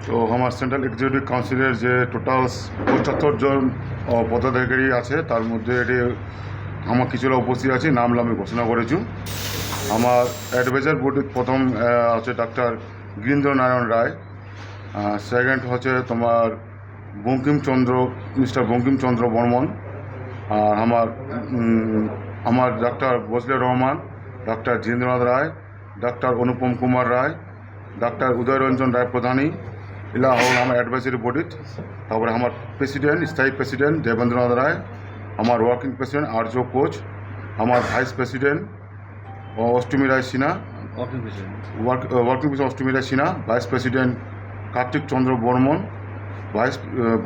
তো আমার central executive কাউন্সিলের যে টোটাল 75 জন পদাধিকারী আছে তার মধ্যে এটি আমার কিছুটা উপস্থিত আছে, নামলা আমি ঘোষণা করেছি। আমার অ্যাডভাইজার বোর্ডে প্রথম হচ্ছে ডাক্তার গিরীন্দ্র নারায়ণ রায়, সেকেন্ড হচ্ছে তোমার মিস্টার বঙ্কিমচন্দ্র বর্মন, আর আমার ডাক্তার বজলে রহমান, ডাক্তার জিতেন্দ্রনাথ রায়, ডাক্তার অনুপম কুমার রায়, ডাক্তার উদয়রঞ্জন রায় প্রধানী, এলা হল আমার অ্যাডভাইজারি বডিত। তারপরে আমার প্রেসিডেন্ট, স্থায়ী প্রেসিডেন্ট দেবেন্দ্রনাথ রায়, আমার ওয়ার্কিং প্রেসিডেন্ট আর্য কোচ, আমার vice president Ashtami Roy Sinha, working president Ashtami Roy Sinha, vice president Kartik Chandra Barman,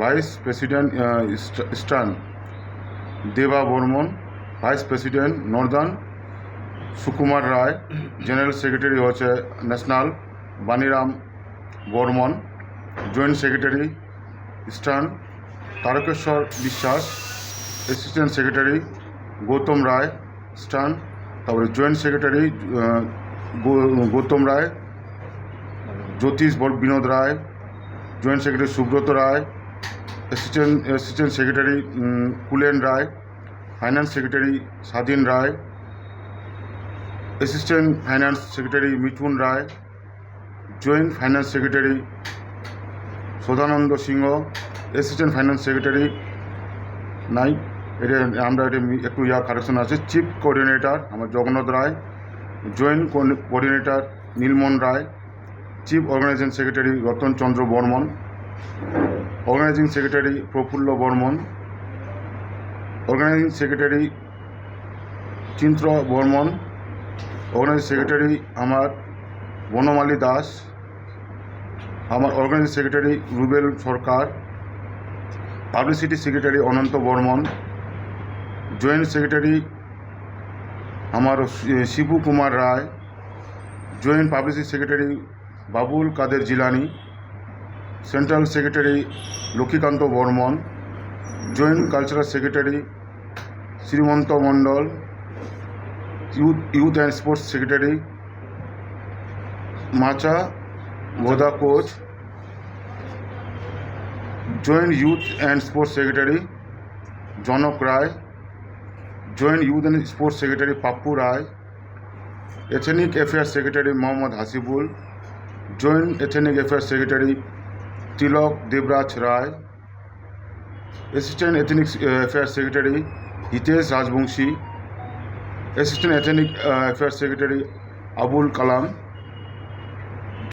vice president eastern Deba Barman, vice president northern Sukumar Roy, general secretary হচ্ছে national Baniram Barman, joint secretary eastern Tarakeswar Biswas, assistant secretary Gautam Roy eastern, তারপরে joint secretary Gautam Roy, Jyotish Binod Roy, joint secretary Subrata Roy, assistant secretary Kulen Roy, finance secretary Swadhin রায়, assistant finance secretary Mithun রায়, joint finance secretary Sadananda সিংহ, assistant finance secretary নাই, এটা আমরা এটা একটু correction আছে। Chief coordinator আমার Jagannath Roy, joint coordinator Nilmohan Roy, chief organisation secretary Ratan Chandra Barman, organising secretary Prafulla Barman, organising secretary Chintra Barman, organising secretary আমার বনমালী দাস, আমার organising secretary Rubel Sarkar, publicity secretary Ananta Barman, joint secretary আমার Shibu Kumar Roy, joint publicity secretary Babul Kader Jilani, central secretary Laxmikanta Barman, joint cultural secretary Shrimanta Mondal, youth and sports secretary Macha Bhoda Koch, joint youth and sports secretary Janak Roy, joint youth and sports secretary Pappu Roy, ethnic affairs secretary Mohammad Hasibul, joint ethnic affairs secretary Tilak Debraj Roy, assistant ethnic affairs secretary Hitesh Rajbanshi, assistant ethnic affairs secretary Abul Kalam,